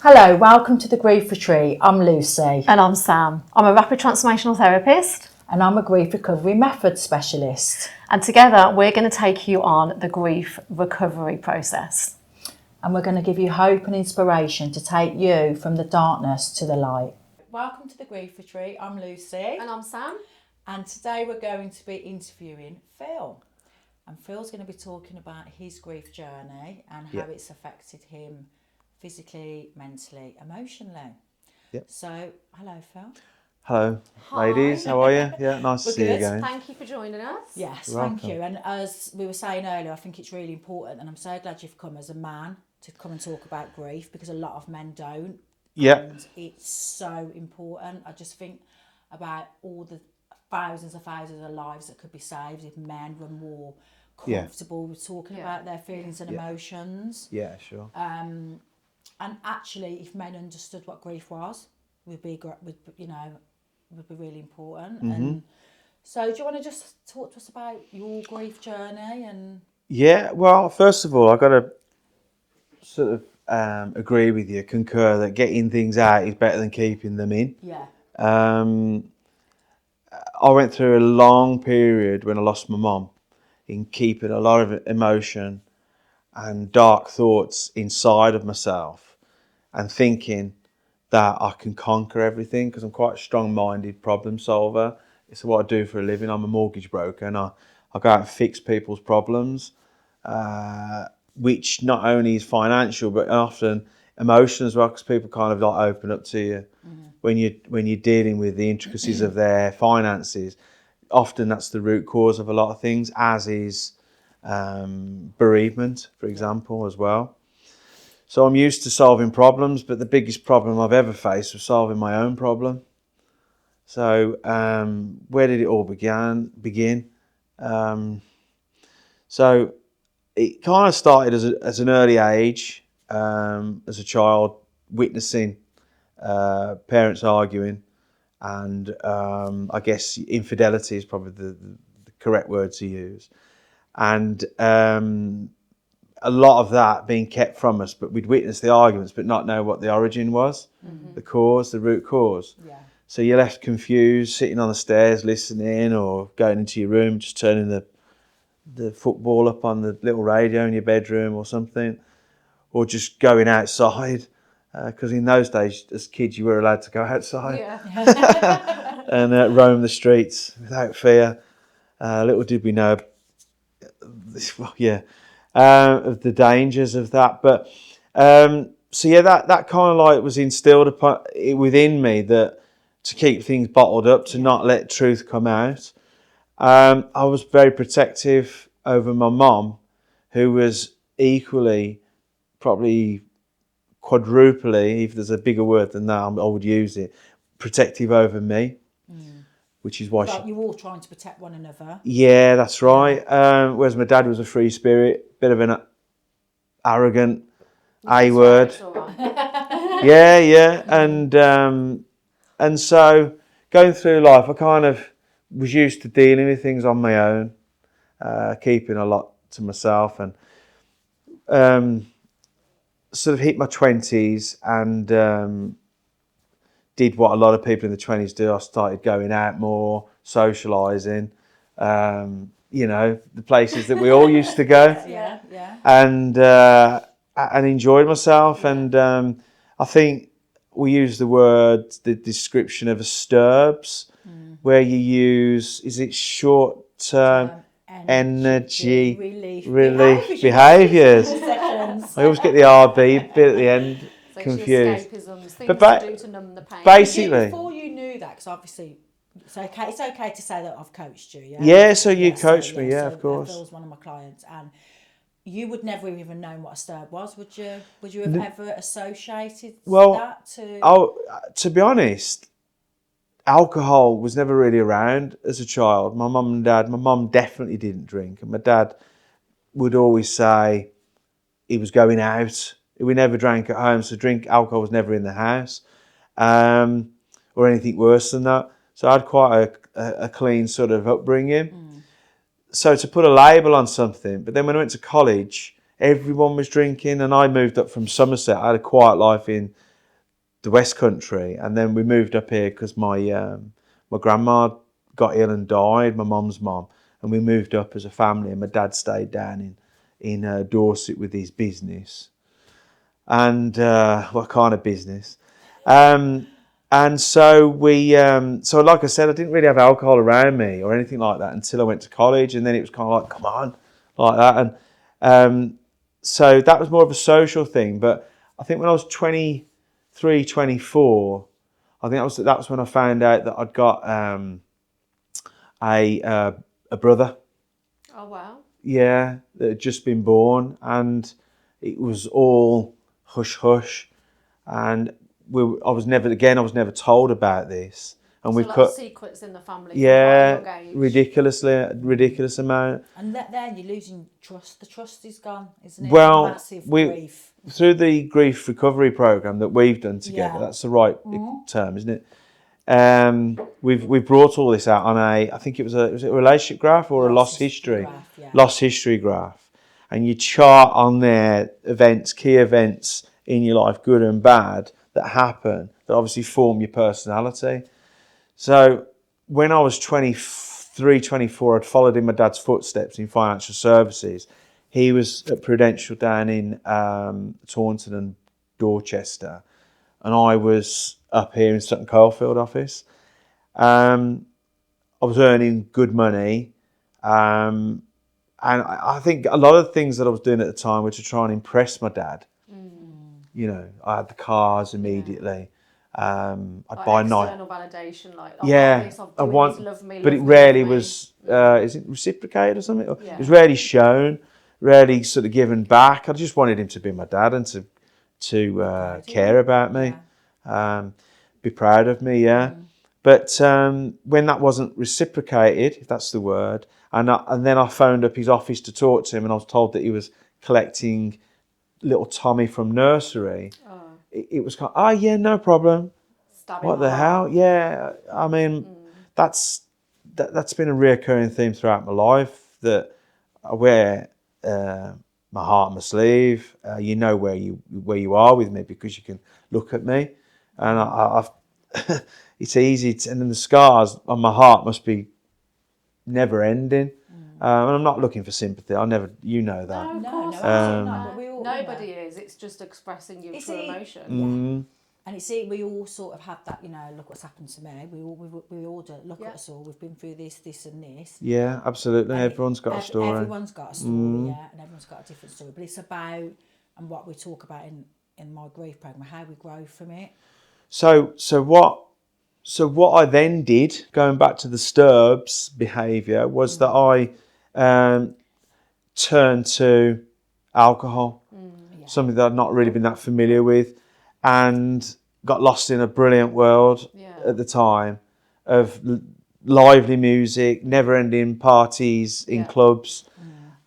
Hello, welcome to the Grief Retreat. I'm Lucy. And I'm Sam. I'm a rapid transformational therapist. And I'm a grief recovery method specialist. And together we're going to take you on the grief recovery process. And we're going to give you hope and inspiration to take you from the darkness to the light. Welcome to the Grief Retreat. I'm Lucy. And I'm Sam. And today we're going to be interviewing Phil. And Phil's going to be talking about his grief journey and how it's affected him physically, mentally, emotionally. Yep. So, hello, Phil. Hello, ladies. How are you? Yeah, nice to see you again. Thank you for joining us. Yes, You're thank welcome. you. And as we were saying earlier, I think it's really important, and I'm so glad you've come as a man to come and talk about grief, because a lot of men don't. Yeah. And it's so important. I just think about all the thousands of lives that could be saved if men were more comfortable with talking about their feelings and emotions. Yeah, sure. And actually, if men understood what grief was, would be really important. Mm-hmm. And so, do you want to just talk to us about your grief journey? And Yeah, well, first of all, I've got to sort of agree with you, concur that getting things out is better than keeping them in. yeah, I went through a long period when I lost my mum in keeping a lot of emotion and dark thoughts inside of myself and thinking that I can conquer everything because I'm quite a strong-minded problem solver. It's what I do for a living. I'm a mortgage broker and I go out and fix people's problems, which not only is financial but often emotional as well, because people kind of like open up to you when you're dealing with the intricacies of their finances. Often that's the root cause of a lot of things, as is bereavement, for example, as well. So I'm used to solving problems, but the biggest problem I've ever faced was solving my own problem. So where did it all begin? So it kind of started as an early age, as a child, witnessing parents arguing, and I guess infidelity is probably the correct word to use. And a lot of that being kept from us, but we'd witness the arguments but not know what the origin was, the cause, the root cause. yeah, So you're left confused, sitting on the stairs listening, or going into your room, just turning the football up on the little radio in your bedroom or something, or just going outside, because in those days as kids you were allowed to go outside and roam the streets without fear. Little did we know of the dangers of that. But that kind of like was instilled within me, that to keep things bottled up, to not let truth come out. I was very protective over my mum, who was equally, probably quadruply, if there's a bigger word than that, I would use it, protective over me. Which is why like you're all trying to protect one another. Yeah, that's right. Whereas my dad was a free spirit, bit of an arrogant A-word. Yeah. And so going through life, I kind of was used to dealing with things on my own, keeping a lot to myself, and sort of hit my 20s and did what a lot of people in the 20s do. I started going out more, socialising, the places that we all used to go. And enjoyed myself. And I think we use the description of a STURBS, where you use, is it short-term energy relief behaviours? I always get the RB bit at the end confused. But to numb the pain. Basically, Before you knew that, because obviously it's okay to say that I've coached you. Yeah, so you coached me, of course. Phil's one of my clients, and you would never have even known what a STURB was, would you? Would you have ever associated that to? To be honest, alcohol was never really around as a child. My mum definitely didn't drink, and my dad would always say he was going out. We never drank at home, so alcohol was never in the house, or anything worse than that. So I had quite a clean sort of upbringing. So to put a label on something, but then when I went to college, everyone was drinking, and I moved up from Somerset. I had a quiet life in the West Country, and then we moved up here because my grandma got ill and died, my mum's mum, and we moved up as a family, and my dad stayed down in Dorset with his business. And what kind of business? And so so like I said, I didn't really have alcohol around me or anything like that until I went to college, and then it was kind of like, come on, like that. And so that was more of a social thing. But I think when I was 23, 24, I think that was when I found out that I'd got a brother. Oh, wow. Yeah, that had just been born, and it was all hush hush, and I was never told about this, and So we've like cut secrets in the family. yeah, From quite a young age. ridiculous amount. And then you're losing trust. The trust is gone, isn't it? Well, Massive grief. through the grief recovery program that we've done together, Yeah. that's the right term, isn't it? We've brought all this out on I think it was a relationship graph or a loss history graph, yeah. loss history graph, and you chart on there key events in your life, good and bad, that happen that obviously form your personality. So when I was 23, 24, I'd followed in my dad's footsteps in financial services. He was at Prudential down in Taunton and Dorchester, and I was up here in Sutton Coldfield office. I was earning good money, and I think a lot of the things that I was doing at the time were to try and impress my dad. You know, I had the cars immediately. I'd Like buy nice. external validation, like Yeah, I want this, love me, but love it me, rarely love me. was. Is it reciprocated or something? Yeah. It was rarely shown, rarely sort of given back. I just wanted him to be my dad and to care about me, be proud of me. Yeah, but when that wasn't reciprocated, if that's the word, and then I phoned up his office to talk to him, and I was told that he was collecting little Tommy from nursery. It was kind of, oh yeah, no problem. Stabbing What my the hell? heart. Yeah, I mean, that's been a reoccurring theme throughout my life, that I wear my heart on my sleeve. You know where you are with me because you can look at me, and I've it's easy and then the scars on my heart must be never ending. And I'm not looking for sympathy. I never, you know that. No, of No, course no, not. absolutely not. But we all, Nobody is. It's just expressing your It's true a- emotion. And we all sort of have that, look what's happened to me. We all do. Look at us all. We've been through this, and this. Yeah, absolutely. Everyone's got a story. Everyone's got a story, yeah, and everyone's got a different story. But it's about, and what we talk about in my grief program, how we grow from it. So what I then did, going back to the Sturbs behaviour, was that I turned to alcohol, something that I'd not really been that familiar with, and got lost in a brilliant world at the time of lively music, never-ending parties in clubs,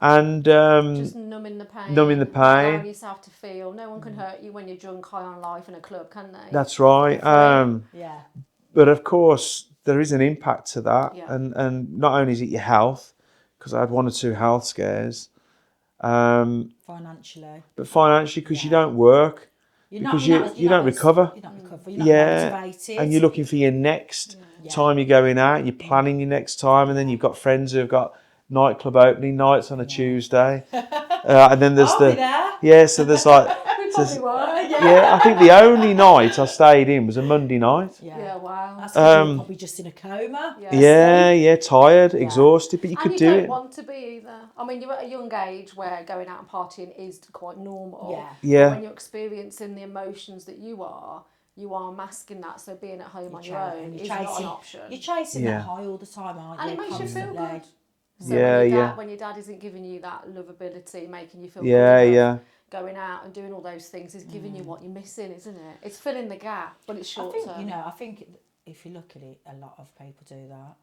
and Just numbing the pain. Numbing the not pain. allowing yourself to feel. No one can hurt you when you're drunk, high on life in a club, can they? that's right. Yeah. But of course, there is an impact to that, Yeah. and not only is it your health, because I had 1 or 2 health scares, Financially. but financially because you don't work, you don't recover. You're not recover. You're not motivated. and you're looking for your next time you're going out, and you're planning your next time, and then you've got friends who have got nightclub opening nights on a Tuesday, and then there's I'll be there. yeah, so there's like. Probably were. Yeah, I think the only night I stayed in was a Monday night. Yeah, wow. That's 'cause you're probably just in a coma. Yeah, tired, exhausted, but you could And do you don't it. want to be either. I mean, you're at a young age where going out and partying is quite normal. Yeah. Yeah. But when you're experiencing the emotions that you are masking that. So being at home on your own is not an option. You're chasing that high all the time, aren't you? And it makes you feel Constantly. good. So Yeah, when your dad isn't giving you that lovability, making you feel Yeah, good enough, yeah. going out and doing all those things is giving you what you're missing, isn't it? It's filling the gap, but it's I short think, term. I think if you look at it, a lot of people do that.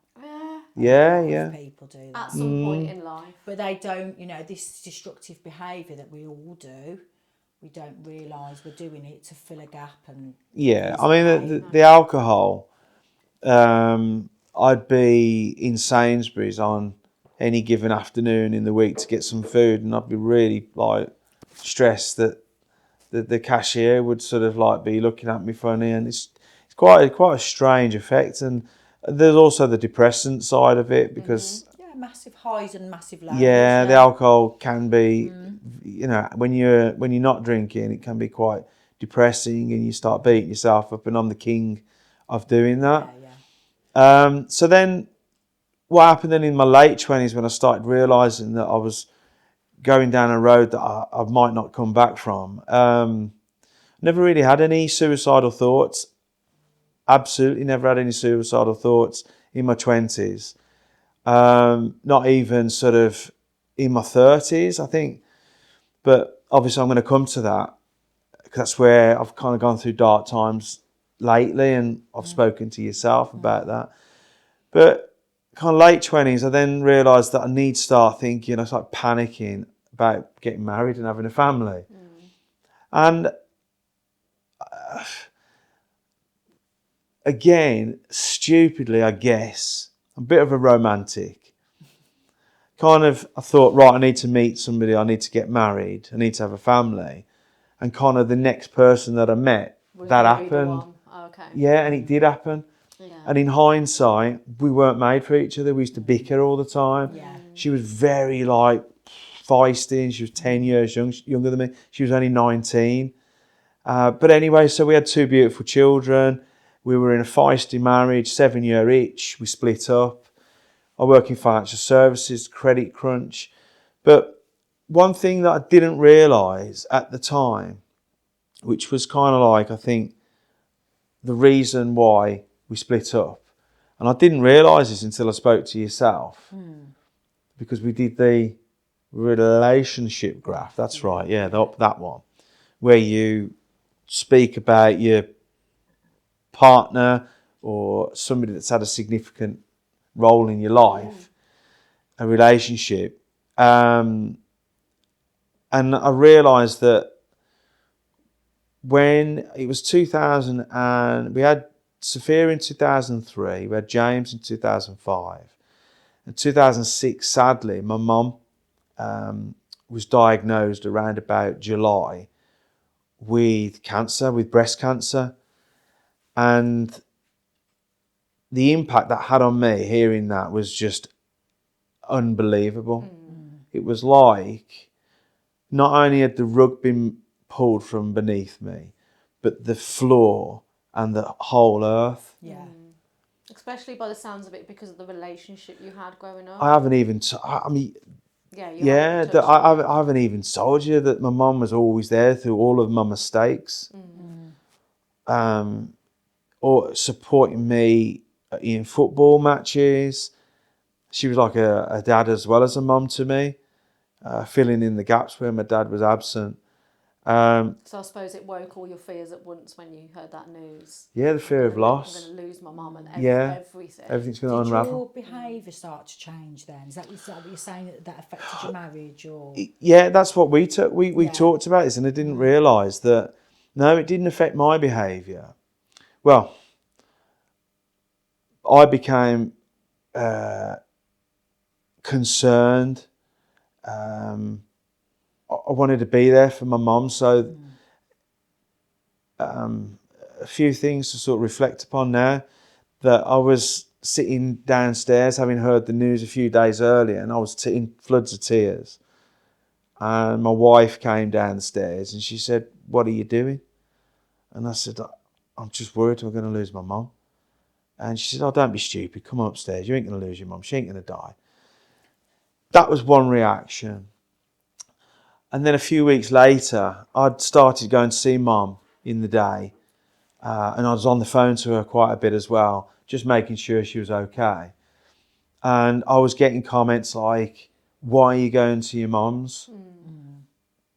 Yeah, A lot Yeah. of people do that. at some point in life. But they don't, this destructive behaviour that we all do, we don't realise we're doing it to fill a gap. And Yeah, I mean, the alcohol, I'd be in Sainsbury's on any given afternoon in the week to get some food, and I'd be really, like, stressed that the cashier would sort of like be looking at me funny, and it's quite a strange effect. And there's also the depressant side of it, because massive highs and massive lows. yeah, the alcohol can be, you know, when you're not drinking, it can be quite depressing, and you start beating yourself up. And I'm the king of doing that. So then, what happened then in my late 20s, when I started realising that I was going down a road that I might not come back from. Never really had any suicidal thoughts. Absolutely never had any suicidal thoughts in my 20s. Not even sort of in my 30s, I think. But obviously I'm going to come to that, because that's where I've kind of gone through dark times lately, and I've spoken to yourself about that. But kind of late 20s, I then realised that I need to start thinking, I started panicking about getting married and having a family. And again, stupidly, I guess, I'm a bit of a romantic. Kind of, I thought, right, I need to meet somebody, I need to get married, I need to have a family. And kind of the next person that I met, that happened. Yeah, and it did happen. And in hindsight, we weren't made for each other. We used to bicker all the time. She was very like feisty, and she was 10 years younger than me. She was only 19. But anyway, so we had 2 beautiful children. We were in a feisty marriage, 7-year itch. We split up. I work in financial services, credit crunch. But one thing that I didn't realise at the time, which was kind of like, I think, the reason why we split up. And I didn't realise this until I spoke to yourself, because we did the relationship graph. That's right, yeah, that one, where you speak about your partner or somebody that's had a significant role in your life, a relationship. And I realised that when it was 2000, and we had Sophia in 2003, we had James in 2005. In 2006, sadly, my mum was diagnosed around about July with cancer, with breast cancer. And the impact that had on me, hearing that, was just unbelievable. It was like, not only had the rug been pulled from beneath me, but the floor and the whole earth. Especially by the sounds of it, because of the relationship you had growing up. I haven't even, I haven't even told you that my mum was always there through all of my mistakes. Or supporting me in football matches. She was like a dad as well as a mum to me, filling in the gaps where my dad was absent. So I suppose it woke all your fears at once when you heard that news. Yeah, the fear of loss. I'm going to lose my mum and everything. Everything's going to unravel. Did your behaviour start to change then? Is that what you're saying, that affected your marriage? Or yeah, that's what we took. We talked about this, and I didn't realise that. No, it didn't affect my behaviour. Well, I became concerned. I wanted to be there for my mum, so a few things to sort of reflect upon now. That I was sitting downstairs, having heard the news a few days earlier, and I was in floods of tears. And my wife came downstairs and she said, "What are you doing?" And I said, "I'm just worried I'm going to lose my mum." And she said, "Oh, don't be stupid. Come upstairs. You ain't going to lose your mum. She ain't going to die." That was one reaction. And then a few weeks later, I'd started going to see mum in the day. And I was on the phone to her quite a bit as well, just making sure she was okay. And I was getting comments like, "Why are you going to your mum's?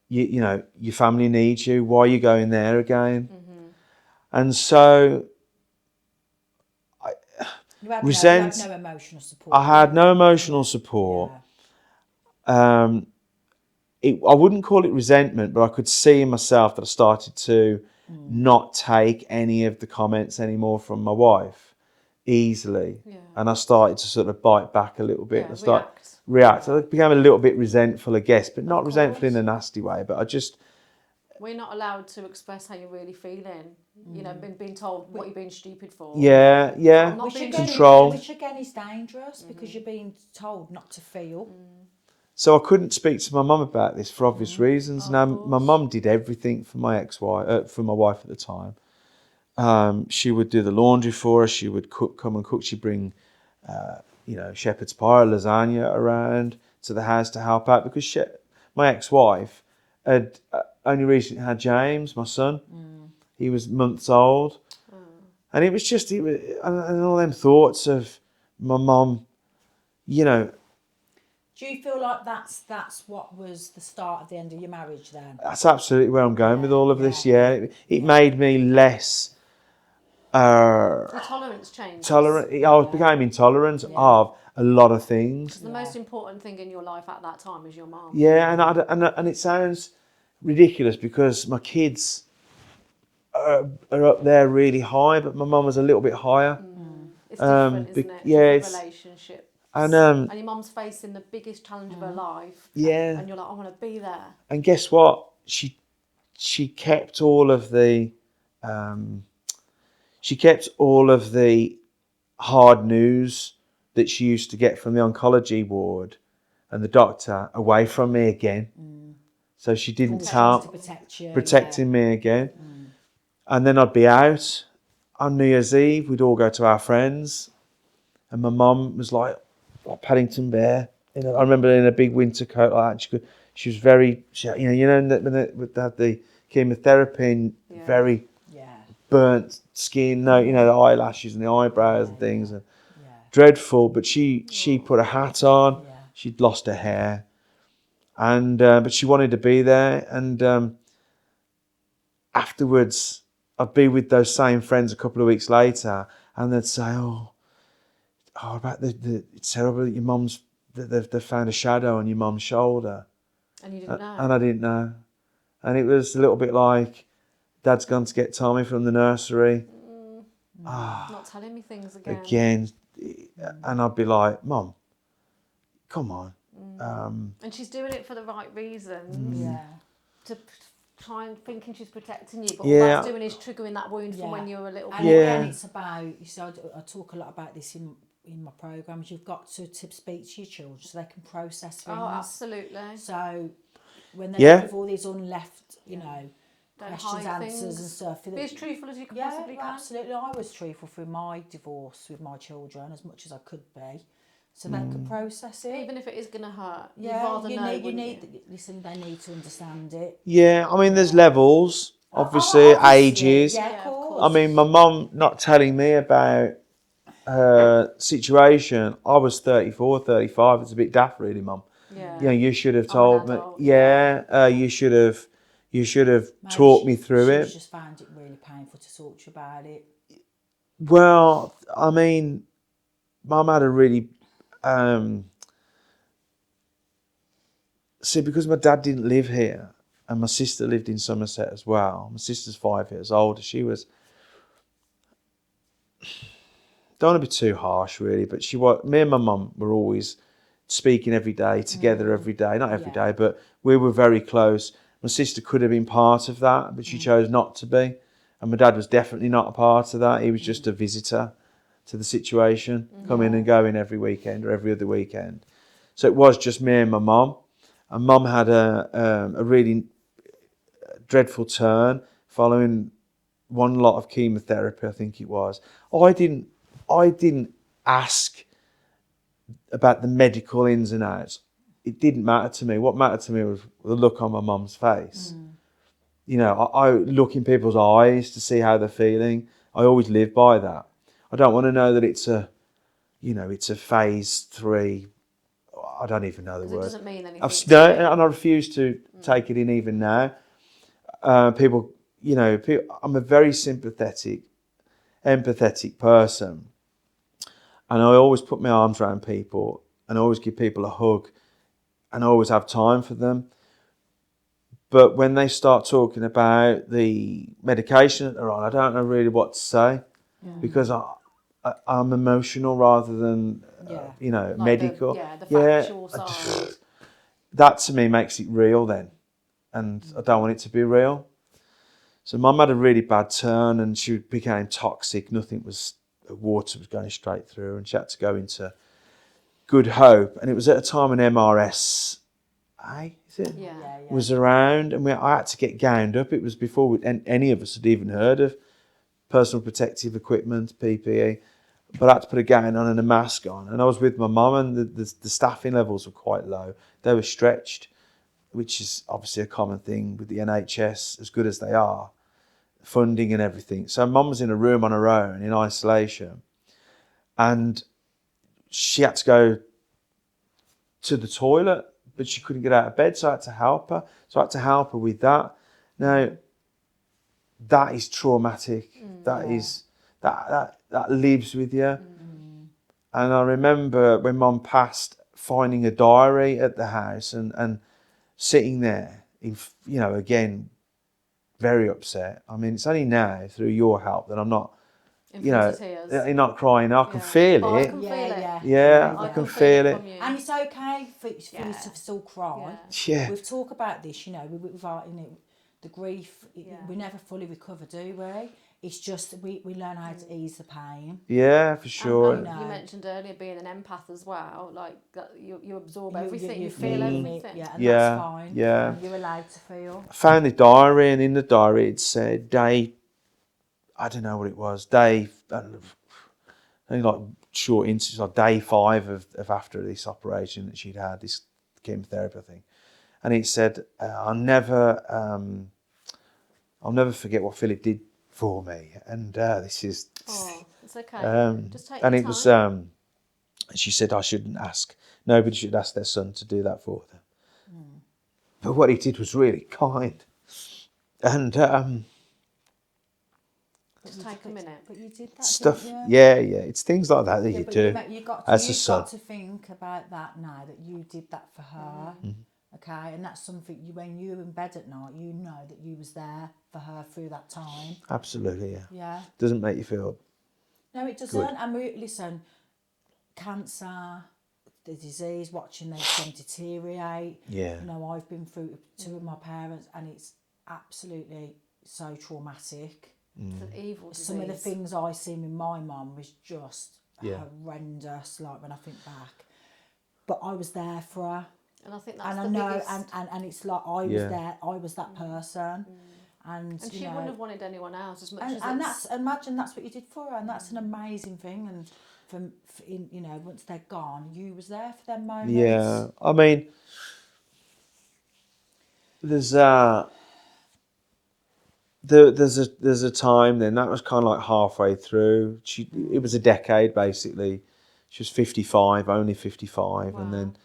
You know, your family needs you. Why are you going there again?" And so you had no emotional support. I had no emotional support. I wouldn't call it resentment, but I could see in myself that I started to not take any of the comments anymore from my wife easily. And I started to sort of bite back a little bit. React. I became a little bit resentful, I guess, but not resentful in a nasty way. But We're not allowed to express how you're really feeling. You know, being told what you're being stupid for. Yeah, yeah. I'm not being Control. Which again is dangerous because you're being told not to feel. So I couldn't speak to my mum about this for obvious reasons. Oh, Now, of my course. mum did everything for my ex-wife, for my wife at the time. She would do the laundry for us. She would come and cook. She'd bring, shepherd's pie or lasagna around to the house to help out because my ex-wife had only recently had James, my son. He was months old. And it was just, and all them thoughts of my mum, you know. Do you feel like that's what was the start of the end of your marriage then? That's absolutely where I'm going with all of this, yeah. It made me less The tolerance changes. tolerant. I became intolerant of a lot of things. The most important thing in your life at that time is your mum. Yeah, and it sounds ridiculous because my kids are up there really high, but my mum was a little bit higher. It's different, isn't it? yeah, Different relationship. And your mum's facing the biggest challenge of her life. Yeah. And you're like, I want to be there. And guess what? She kept all of the hard news that she used to get from the oncology ward and the doctor away from me again. So she didn't To protecting me again. And then I'd be out on New Year's Eve. We'd all go to our friends, and my mum was like Paddington Bear. I remember in a big winter coat like that. She was very, when they had the chemotherapy and very burnt skin, the eyelashes and the eyebrows and things, and dreadful. But she put a hat on. She'd lost her hair, and but she wanted to be there. And afterwards, I'd be with those same friends a couple of weeks later, and they'd say, "Oh, about it's terrible that your mum's they found a shadow on your mum's shoulder." And you didn't know. And I didn't know. And it was a little bit like Dad's gone to get Tommy from the nursery. Not telling me things again. And I'd be like, Mum, come on. And she's doing it for the right reasons. To try and thinking she's protecting you, but all that's doing is triggering that wound from when you were a little bit. And again, it's about, I talk a lot about this in my programmes, you've got to speak to your children so they can process things. Oh, absolutely. So when they have all these unleft, questions, answers things. And stuff. Be as truthful as you can possibly can. Absolutely. I was truthful through my divorce with my children as much as I could be. So they could process it. Even if it is going to hurt. Yeah, listen, they need to understand it. Yeah, I mean, there's levels, obviously, ages. Yeah, of course. I mean, my mum not telling me about her situation, I was 34, 35. It's a bit daft, really, Mum. Yeah. You should have told me. You should have talked me through it. She just found it really painful to talk to you about it. Well, I mean, Mum had a really... see, because my dad didn't live here and my sister lived in Somerset as well. My sister's 5 years older. She was... Don't want to be too harsh, really, but me and my mum were always speaking every day, together every day. Not every day, but we were very close. My sister could have been part of that, but she chose not to be. And my dad was definitely not a part of that. He was just a visitor to the situation, coming and going every weekend or every other weekend. So it was just me and my mum. And Mum had a really dreadful turn following one lot of chemotherapy, I think it was. I didn't ask about the medical ins and outs. It didn't matter to me. What mattered to me was the look on my mum's face. I look in people's eyes to see how they're feeling. I always live by that. I don't want to know that it's a phase 3. I don't even know the word. It doesn't mean anything. And I refuse to take it in even now. People, I'm a very sympathetic, empathetic person. And I always put my arms around people and I always give people a hug and I always have time for them. But when they start talking about the medication that they're on, I don't know really what to say because I'm emotional rather than, medical. The factual side. That to me makes it real then. and I don't want it to be real. So Mum had a really bad turn, and she became toxic. Water was going straight through, and she had to go into Good Hope. And it was at a time when MRSA was around, and I had to get gowned up. It was before any of us had even heard of personal protective equipment, PPE. But I had to put a gown on and a mask on. And I was with my mum, and the staffing levels were quite low. They were stretched, which is obviously a common thing with the NHS, as good as they are, funding and everything. So Mum was in a room on her own in isolation, and she had to go to the toilet, but she couldn't get out of bed, so I had to help her. So I had to help her with that. Now, that is traumatic. That lives with you. And I remember when Mum passed, finding a diary at the house and sitting there, again, very upset. I mean, it's only now through your help that I'm not, you're not crying. I can feel it. I can feel it. Yeah, I can feel it. And it's okay for you to still cry. Yeah. We've talked about this, with our, the grief. We never fully recover, do we? It's just we learn how to ease the pain. Yeah, for sure. And you mentioned earlier being an empath as well. Like that, you absorb everything, you feel everything. Yeah, and that's fine. Yeah, you're allowed to feel. I found the diary, and in the diary it said day. I don't know what it was. Day. Only like short instances, like day 5 of after this operation that she'd had, this chemotherapy thing, and it said, I'll never forget what Philip did for me, and this is. Oh, it's okay. Just take and your it was. time. She said I shouldn't ask. Nobody should ask their son to do that for them. But what he did was really kind, and. Just take a minute. But you did that Stuff, didn't you? yeah. It's things like that you do. You've got to think about that now, that you did that for her, okay? And that's something when you're in bed at night, you know that you was there for her through that time. Absolutely, yeah. Yeah. Doesn't make you feel. No, it doesn't. Good. And listen, cancer, the disease, watching them deteriorate. Yeah. I've been through 2 of my parents, and it's absolutely so traumatic. It's an evil disease. Some of the things I seen with my mum was just horrendous, like when I think back. But I was there for her. And I think that's biggest... and it's like I was there, I was that person. And she wouldn't have wanted anyone else as much imagine that's what you did for her, and that's an amazing thing. And once they're gone, you was there for them moments. Yeah, I mean, there's a time then that was kind of like halfway through. It was a decade basically. She was 55, only 55, and then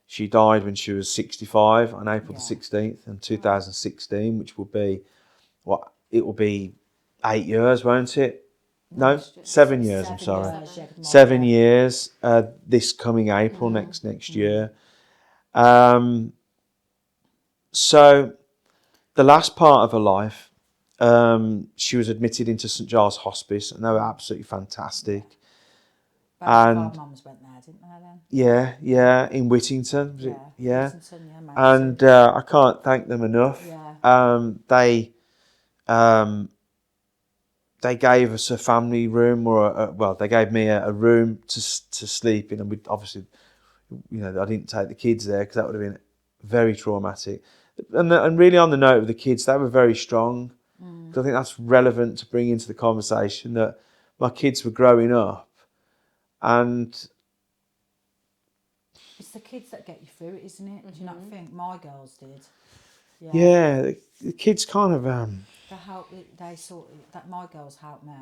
she died when she was 65 on April the 16th in 2016, which will be it will be 8 years, won't it? No, 7 years. I'm sorry, 7 years. This coming April next year. So the last part of her life. She was admitted into St Giles Hospice, and they were absolutely fantastic. Both mums went there, didn't they? Then. Yeah, in Whittington. Whittington, and I can't thank them enough. Yeah. They gave us a family room, they gave me a room to sleep in, and we obviously, I didn't take the kids there because that would have been very traumatic. And really, on the note of the kids, they were very strong. I think that's relevant to bring into the conversation, that my kids were growing up, and it's the kids that get you through it, isn't it? Do you not think? My girls did. Yeah, the kids kind of my girls helped me.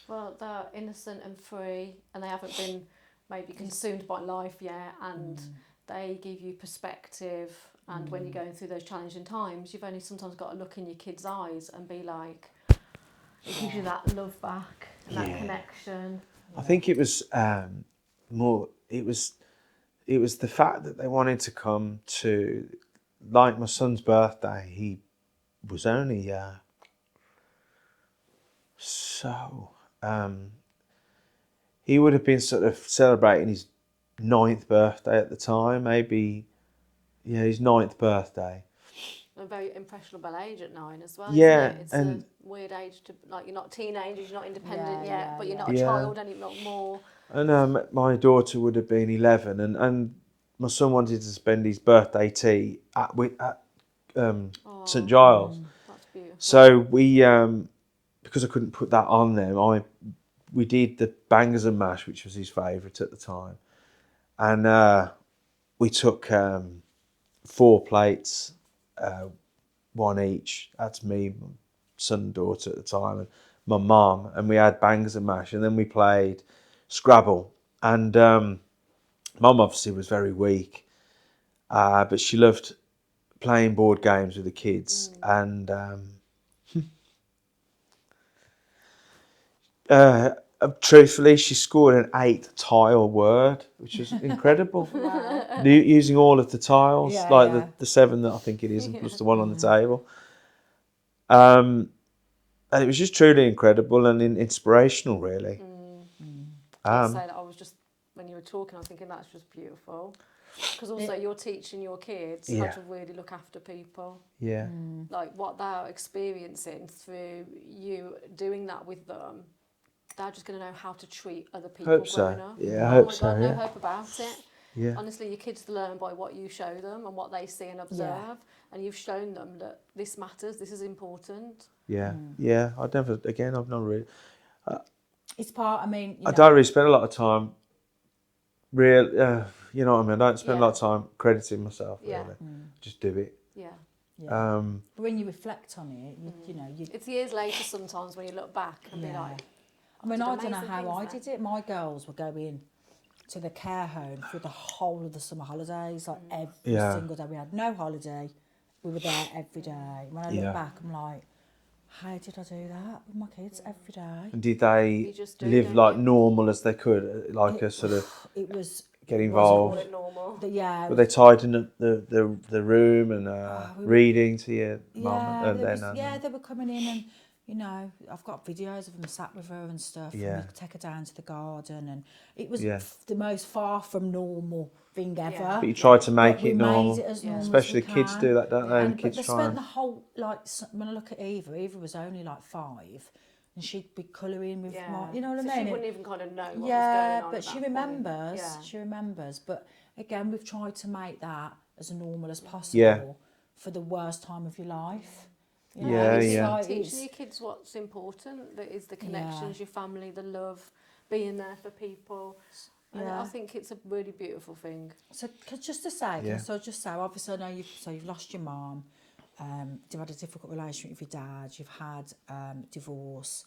Well, they're innocent and free, and they haven't been maybe consumed by life yet, and they give you perspective. And when you're going through those challenging times, you've only sometimes got to look in your kids' eyes and be like, it gives you that love back and that connection. I think it was more. It was the fact that they wanted to come to, like my son's birthday. He was only he would have been sort of celebrating his 9th birthday at the time, maybe. Yeah, his 9th birthday. A very impressionable age at 9 as well. Yeah, isn't it? It's and- a weird age to, like, you're not teenagers, you're not independent Yeah, yet, yeah, but you're yeah. not a Yeah. child and you're not more. And my daughter would have been 11, and my son wanted to spend his birthday tea at St Giles. That's beautiful. So we, because I couldn't put that on them, we did the bangers and mash, which was his favourite at the time, and we took 4 plates, one each. That's me, my son and daughter at the time, and my mum, and we had bangers and mash, and then we played Scrabble. And mum obviously was very weak, but she loved playing board games with the kids, and truthfully, she scored an 8th tile word, which was incredible. Using all of the tiles, Yeah, like yeah. the 7 that I think it is, and plus the one on the table. And it was just truly incredible and inspirational, really. I'd say that I was just, when you were talking, I was thinking that's just beautiful. Because also you're teaching your kids how Yeah. to really look after people. Yeah, Like what they're experiencing through you doing that with them, they're just going to know how to treat other people Hope so. growing up. Yeah, I Oh hope my so, God, no yeah. hope about it. yeah, Honestly, your kids learn by what you show them and what they see and observe. And you've shown them that this matters, this is important. yeah, yeah. I've never, again, I've not really. It's part. I mean, you I know, don't really spend a lot of time. You know what I mean. I don't spend a lot of Yeah. time crediting myself. Really, Yeah. just do it. Yeah. yeah. Um, But when you reflect on it, you know, you. It's years later sometimes when you look back and be Yeah. like, I mean, did I don't know amazing how I things did it. My girls were going to the care home through the whole of the summer holidays, like every Yeah. single day. We had no holiday. We were there every day. When I look Yeah. back, I'm like, how did I do that with my kids every day? and did they You just do, live don't like you? normal as they could, like a sort of It was. get it involved? call it normal. Yeah. Were they tidying up the room and we were- reading to your mum Yeah, and there then? was, they were coming in and, you know, I've got videos of them sat with her and stuff. Yeah. And we take her down to the garden, and it was Yeah. the most far from normal thing ever. Yeah. But you tried to make But we it normal. made it as Yeah. normal Especially as the we kids can. do that, don't they? And, The but kids they try spent and- the whole, like, when I look at Eva was only like 5, and she'd be colouring with Yeah. my, you know what So I mean? she wouldn't even kind of know what was Yeah, going on. but at she that point. remembers. Yeah. She remembers. But again, we've tried to make that as normal as possible Yeah. for the worst time of your life. You Yeah, it's yeah. like- Teaching it's- your kids what's important, that is the connections, your family, the love, being there for people. And Yeah. I think it's a really beautiful thing. So just to say, Yeah. so just say, obviously I know you've lost your mum, you've had a difficult relationship with your dad, you've had divorce.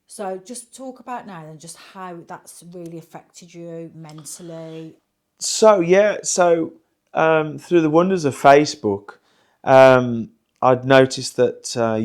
So just talk about now and just how that's really affected you mentally. So through the wonders of Facebook, I'd noticed that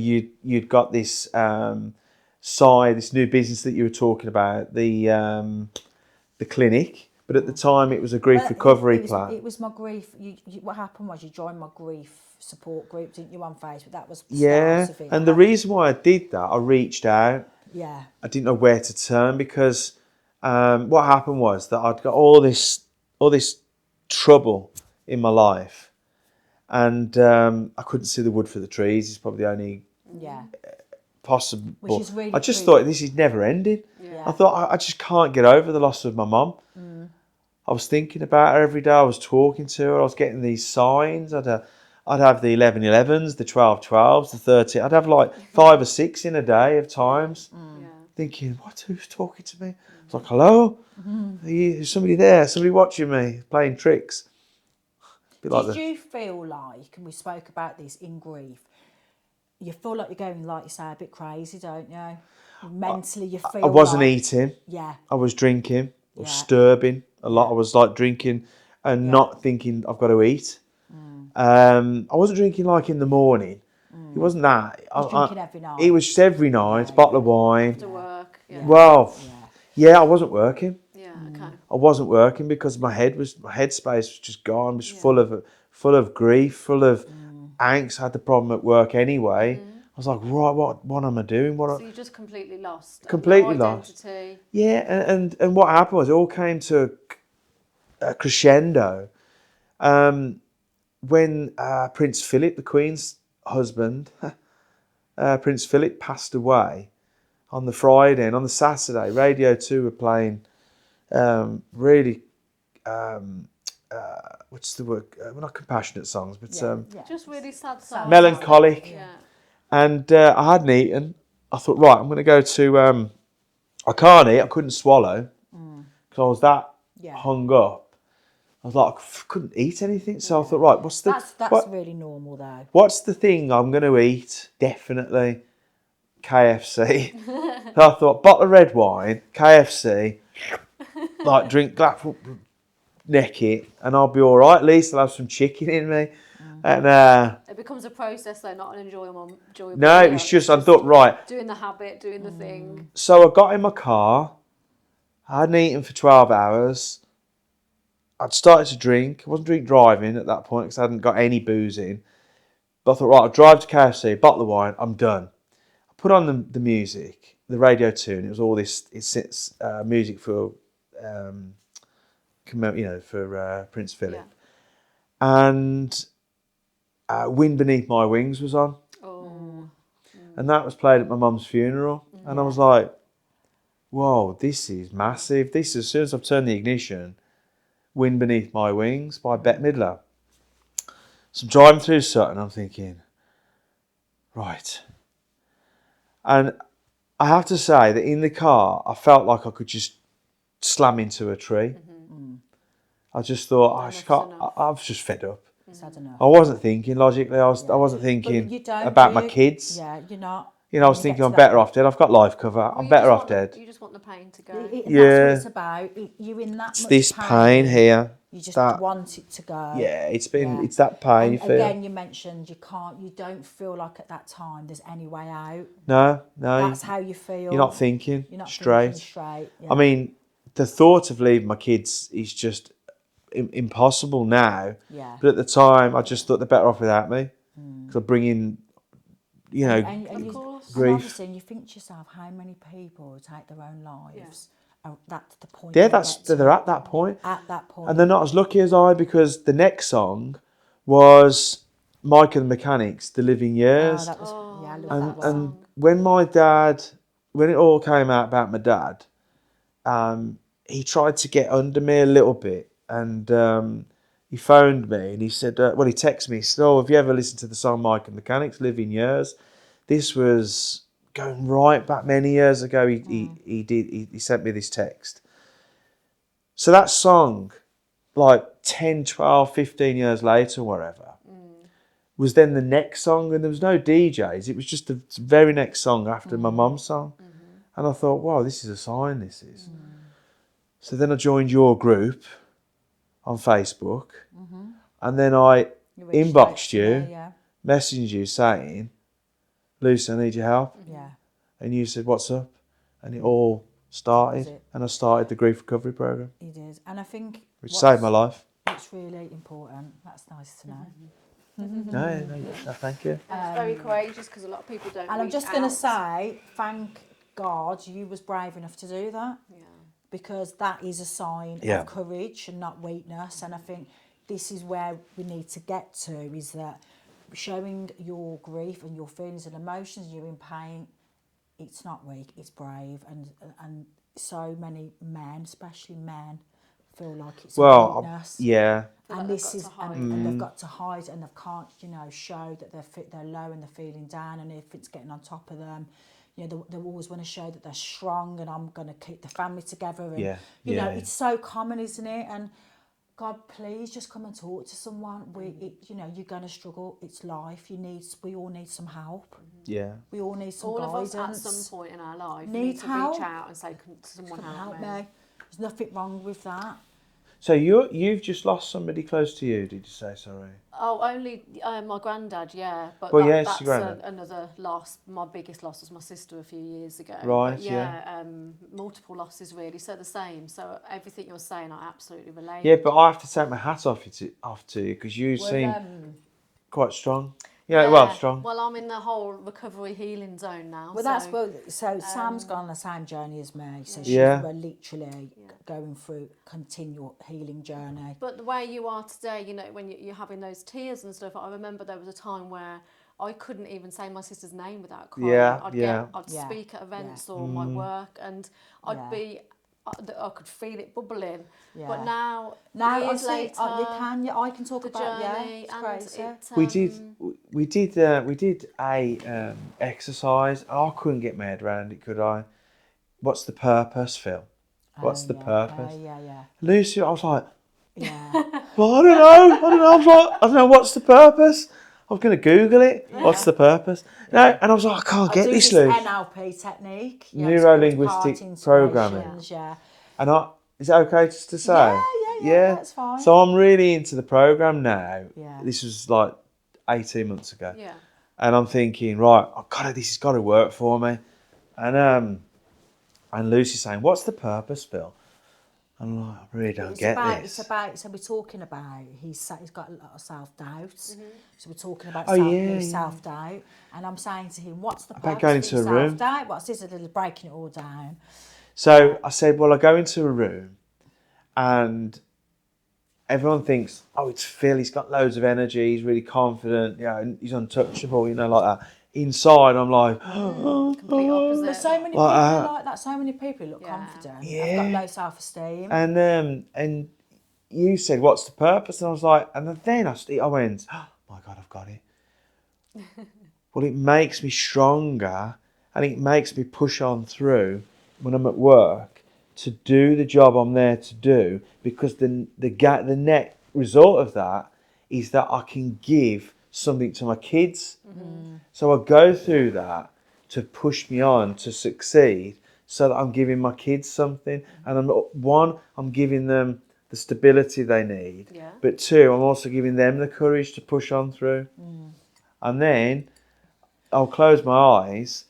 you'd got this this new business that you were talking about, the clinic. But at the time, it was a grief recovery plan. It was my grief. What happened was you joined my grief support group, didn't you, on Facebook? That was the Yeah, start of it. and the reason why I did that, I reached out. Yeah. I didn't know where to turn because what happened was that I'd got all this trouble in my life, and I couldn't see the wood for the trees. It's probably the only Yeah. possible. Which is really I just true. thought this is never ending. Yeah. I thought I just can't get over the loss of my mum. I was thinking about her every day. I was talking to her. I was getting these signs. I'd have the 11:11s, the 12:12s, the 13. I'd have like 5 or 6 in a day of times. Yeah. Thinking, who's talking to me? I was like, hello? Is somebody there? Somebody watching me, playing tricks? Did you feel like, and we spoke about this in grief, you feel like you're going, like you say, a bit crazy, don't you? Mentally, you feel I wasn't like, eating. Yeah. I was drinking. I was Yeah. disturbing a lot. I was like drinking and not thinking I've got to eat. I wasn't drinking like in the morning. It wasn't that. I was drinking every night. It was just every night, bottle of wine. To work. Yeah. Well, yeah, I wasn't working. Yeah. Okay. I wasn't working because my headspace was just gone. It was full of grief, full of angst. I had the problem at work anyway. I was like, right, what am I doing? So you just completely lost. Completely no lost. identity. Yeah, and what happened was it all came to a crescendo. when Prince Philip, the Queen's husband, Prince Philip passed away on the Friday, and on the Saturday, Radio 2 were playing really, what's the word? Well, not compassionate songs, but Just really sad songs. melancholic. Yeah. And I hadn't eaten. I thought, right, I'm going to go to. I can't eat. I couldn't swallow because I was that hung up. I was like, I couldn't eat anything. So I thought, right, what's the That's really normal though. what's the thing I'm going to eat? Definitely KFC. So I thought, bottle of red wine, KFC, like drink neck it, and I'll be all right. At least I'll have some chicken in me. And It becomes a process though, not an enjoyable no, it was just, I thought, right. Doing the habit, doing the thing. So I got in my car. I hadn't eaten for 12 hours. I'd started to drink. I wasn't driving at that point because I hadn't got any booze in. But I thought, right, I'll drive to KFC, bottle of wine, I'm done. I put on the music, the Radio 2, and it was all this music for, for Prince Philip. Yeah. And Wind Beneath My Wings was on. Oh. And that was played at my mum's funeral. And I was like, whoa, this is massive. This, as soon as I've turned the ignition, Wind Beneath My Wings by Bette Midler. So I'm driving through Sutton, I'm thinking, right. And I have to say that in the car, I felt like I could just slam into a tree. I just thought, I was just fed up. It's had enough. I wasn't thinking logically. I wasn't thinking about my kids. Yeah, you're not. You know, I was thinking I'm better off dead. I've got life cover. I'm better off dead. You just want the pain to go. That's what it's about. You're in that It's much this pain here. You just want it to go. Yeah, it's that pain And you feel. again, you mentioned you don't feel like at that time there's any way out. No. That's how you feel. You're not thinking straight. Thinking straight. Yeah. I mean, the thought of leaving my kids is just impossible now. Yeah. But at the time, I just thought they're better off without me. Because I bring in, and Of course. grief. obviously, and you think to yourself, how many people take their own lives? That's the point. Yeah, they're at that point. At that point. And they're not as lucky as I, because the next song was Mike and the Mechanics, The Living Years. That was, I love that And when it all came out about my dad, he tried to get under me a little bit, and he phoned me and he said, he texted me, he said, have you ever listened to the song Mike and the Mechanics, Living Years? This was going right back many years ago. He sent me this text. So that song, like 10, 12, 15 years later, whatever, was then the next song, and there was no DJs. It was just the very next song after my mum's song. And I thought, wow, this is a sign, this is. So then I joined your group on Facebook, and then I inboxed you, messaged you saying, Lucy, I need your help. Yeah. And you said, what's up? And it all started, and I started the grief recovery program, It is. And I think which saved my life. It's really important. That's nice to know. No, thank you. It's very courageous because a lot of people don't. And I'm just going to say, thank God you was brave enough to do that. Yeah. Because that is a sign of courage and not weakness. And I think this is where we need to get to, is that showing your grief and your feelings and emotions, you're in pain, it's not weak, it's brave. And so many men, especially men, feel like it's weakness. Yeah. And this is, and they've got to hide, and they can't, show that they're low and they're feeling down, and if it's getting on top of them, they always want to show that they're strong, and I'm going to keep the family together. And, it's so common, isn't it? And God, please just come and talk to someone. You're going to struggle. It's life. We all need some help. Yeah. We all need some All guidance. of us at some point in our life need to help. reach out and say, "Can someone help me?" There's nothing wrong with that. So you've just lost somebody close to you, did you say? Sorry. Oh, only my granddad, yeah. But that's that's your granddad. Another loss. My biggest loss was my sister a few years ago. Right, But multiple losses really, so the same. So everything you're saying, I absolutely relate. Yeah, but I have to take my hat off to you because you seem quite strong. Yeah, well, strong. Well, I'm in the whole recovery healing zone now. Well, that's what. So Sam's gone on the same journey as me. So she's Yeah. literally going through continual healing journey. But the way you are today, you know, when you're having those tears and stuff, I remember there was a time where I couldn't even say my sister's name without crying. Yeah, I'd yeah. speak at events or my work, and I could feel it bubbling. Yeah. But now I years see. later, I can talk the about journey, it's and crazy. We did a exercise. I couldn't get my head around it, could I? What's the purpose, Phil? What's the purpose? Yeah. Lucy, I was like, Yeah. well, I don't know. I was like, I don't know what's the purpose. I was going to Google it. What's the purpose? No, and I was like, I can't get this, Lucy. NLP technique. Neuro-linguistic programming. Yeah. And is it okay just to say? Yeah, that's fine. So I'm really into the program now. Yeah. This was like 18 months ago. Yeah. And I'm thinking, right, this has got to work for me. And Lucy's saying, what's the purpose, Phil? I'm like, I really don't get this. So we're talking about, he's got a lot of self-doubt. So we're talking about self-doubt. And I'm saying to him, what's the purpose going of into a room? self-doubt? What's this? Breaking it all down. So I said, well, I go into a room and everyone thinks, oh, it's Phil, he's got loads of energy, he's really confident, and he's untouchable, like that. Inside, I'm like, complete opposite. There's so many people like that. So many people look confident. Yeah. They've got low self-esteem. And you said, what's the purpose? And I was like, and then I went, oh my God, I've got it. Well, it makes me stronger and it makes me push on through when I'm at work to do the job I'm there to do, because the net result of that is that I can give something to my kids. So I go through that to push me on to succeed, so that I'm giving my kids something, and I'm giving them the stability they need, but two, I'm also giving them the courage to push on through. And then I'll close my eyes.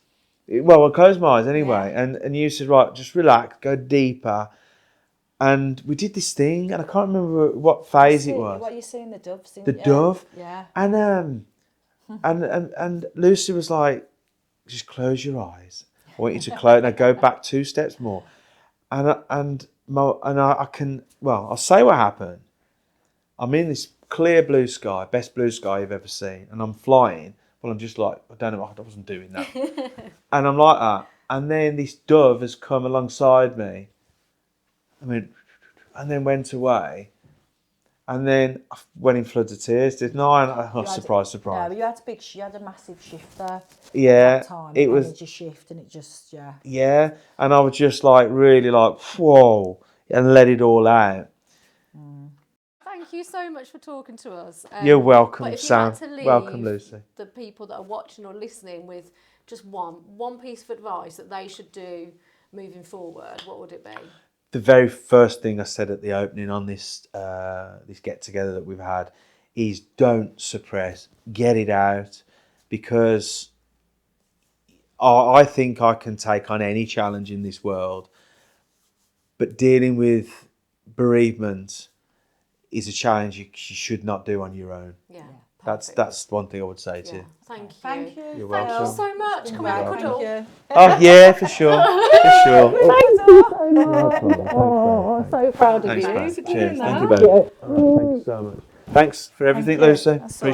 Well, I'll close my eyes anyway, and you said, right, just relax, go deeper. And we did this thing, and I can't remember what phase it was. What you seeing, the dove? The dove. Yeah. And Lucy was like, just close your eyes. I want you to close. Now go back 2 steps more. And I can. Well, I'll say what happened. I'm in this clear blue sky, best blue sky you've ever seen, and I'm flying. Well, I'm just like, I don't know, I wasn't doing that. And I'm like that. And then this dove has come alongside me. And then went away. And then I went in floods of tears, didn't I? And surprise. Yeah, but you had a massive shift there. Yeah, That time. it was. Energy shift, and it just, Yeah, and I was just like, really like, whoa, and let it all out. Thank you so much for talking to us. You're welcome, but if Sam. You had to leave welcome, Lucy. The people that are watching or listening with just one piece of advice that they should do moving forward, what would it be? The very first thing I said at the opening on this this get together that we've had is, don't suppress, get it out, because I think I can take on any challenge in this world, but dealing with bereavement is a challenge you should not do on your own. Yeah. That's one thing I would say to you. Thank you. Thank you. You're Thank welcome. you so much. Can we have a cuddle? Thank you. Oh yeah, for sure, for sure. Thanks so much. Oh, so proud of Thanks, you babe. for doing Cheers. that. Thank you, babe. Thank you so much. Thanks for everything, Thank you. Lucy. That's all.